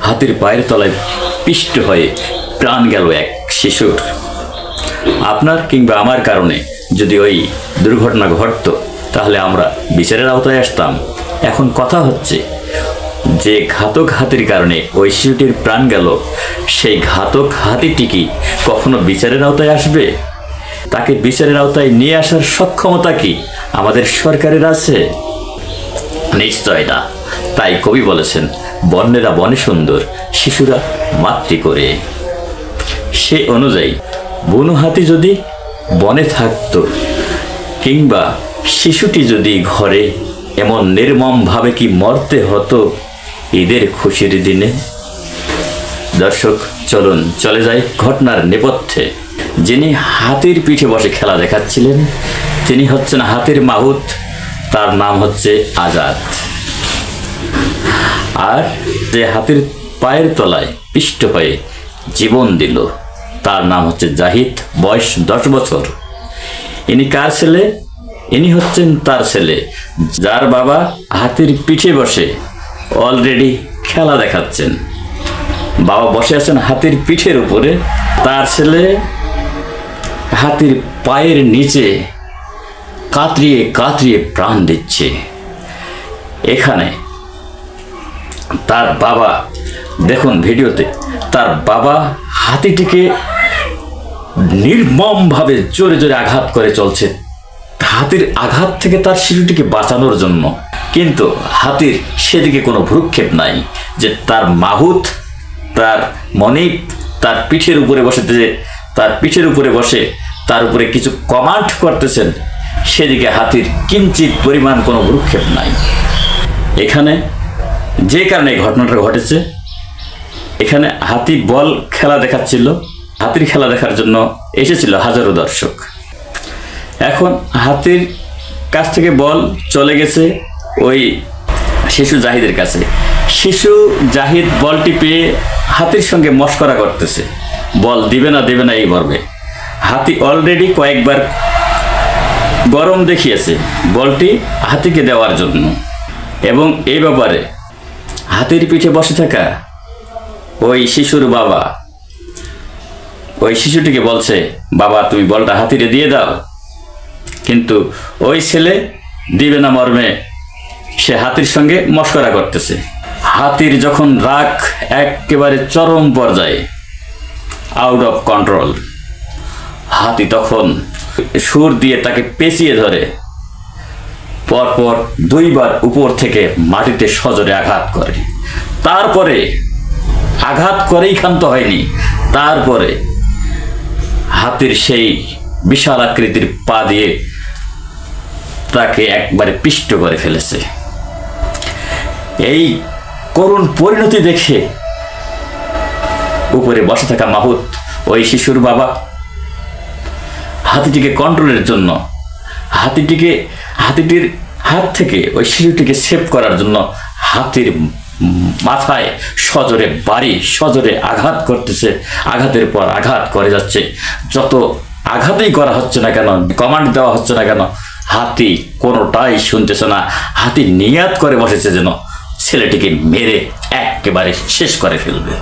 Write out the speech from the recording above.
হাতির পায়ের তলায় পিষ্ট হয়ে প্রাণ গেল এক শিশুর। আপনার কিংবা আমার কারণে যদি ওই দুর্ঘটনা ঘটতো তাহলে আমরা বিচারের আওতায় আসতাম। এখন কথা হচ্ছে যে ঘাতক হাতির কারণে ওই শিশুটির প্রাণ গেল, সেই ঘাতক হাতিটি কি কখনো বিচারের আওতায় আসবে? তাকে বিচারের আওতায় নিয়ে আসার সক্ষমতা কি আমাদের সরকারের আছে? নিশ্চয় না। তাই কবি বলেছেন, বন্যেরা বনে সুন্দর, শিশুরা মাতৃ করে। সে অনুযায়ী বুনো হাতি যদি বনে থাকতো কিংবা শিশুটি যদি ঘরে, এমন নির্মমভাবে কি মরতে হতো ঈদের খুশির দিনে? দর্শক, চলুন চলে যাই ঘটনার নেপথ্যে। যিনি হাতির পিঠে বসে খেলা দেখাচ্ছিলেন তিনি হচ্ছেন হাতির মাহুত, তার নাম হচ্ছে আজাদ। আর যে হাতির পায়ের তলায় পিষ্ট হয়ে জীবন দিল তার নাম হচ্ছে জাহিদ, বয়স 10 বছর। ইনি কার ছেলে? ইনি হচ্ছেন তার ছেলে, যার বাবা হাতির পিঠে বসে অলরেডি খেলা দেখাচ্ছেন। বাবা বসে আছেন হাতির পিঠের উপরে, তার ছেলে হাতির পায়ের নিচে কাতরিয়ে কাতরিয়ে প্রাণ দিচ্ছে। এখানে তার বাবা, দেখুন ভিডিওতে, তার বাবা হাতিটিকে নির্মমভাবে জোরে জোরে আঘাত করে চলছে হাতির আঘাত থেকে তার শিশুটিকে বাঁচানোর জন্য। কিন্তু হাতির সেদিকে কোনো ভ্রুক্ষেপ নাই যে তার মাহুত, তার মনিব তার পিঠের উপরে বসে তার উপরে কিছু কমান্ড করতেছেন, সেদিকে হাতির কিঞ্চিত পরিমাণ কোনো ভ্রুক্ষেপ নাই। এখানে যে কারণে ঘটনাটা ঘটেছে, এখানে হাতি বল খেলা দেখাচ্ছিল, হাতির খেলা দেখার জন্য এসেছিল হাজারো দর্শক। এখন হাতির কাছ থেকে বল চলে গেছে ওই শিশু জাহিদের কাছে। শিশু জাহিদ বলটি পেয়ে হাতির সঙ্গে মশকরা করতেছে, বল দিবে না এই মর্মে। হাতি অলরেডি কয়েকবার গরম দেখিয়েছে বলটি হাতিকে দেওয়ার জন্য, এবং এই ব্যাপারে হাতির পিঠে বসে থাকা ওই শিশুর বাবা ওই শিশুটিকে বলছে, বাবা তুমি বলটা হাতিরে দিয়ে দাও। কিন্তু ওই ছেলে দিবে না মর্মে সে হাতির সঙ্গে মশকরা করতেছে। হাতির যখন রাগ একেবারে চরম পর্যায়ে, আউট অফ কন্ট্রোল, হাতি তখন সুর দিয়ে তাকে পেঁচিয়ে ধরে পরপর 2 বার উপর থেকে মাটিতে সজোরে আঘাত করে। তারপরে আঘাত করেই ক্ষান্ত হয়নি, তারপরে হাতির সেই বিশাল আকৃতির পা দিয়ে তাকে একবারে পিষ্ট করে ফেলেছে। এই করুণ পরিণতি দেখে উপরে বসে থাকা মাহুত, ওই শিশুর বাবা, হাতিটিকে কন্ট্রোলের জন্য, হাতিটির হাত থেকে ওই শিশুটিকে সেভ করার জন্য হাতির মাথায় সজোরে আঘাত করতেছে, আঘাতের পর আঘাত করে যাচ্ছে। যত আঘাতই করা হচ্ছে না কেন, কমান্ড দেওয়া হচ্ছে না কেন, হাতি কোনোটাই শুনতেছে না। হাতি নিয়াত করে বসেছে যেন ছেলেটিকে মেরে একেবারে শেষ করে ফেলবে।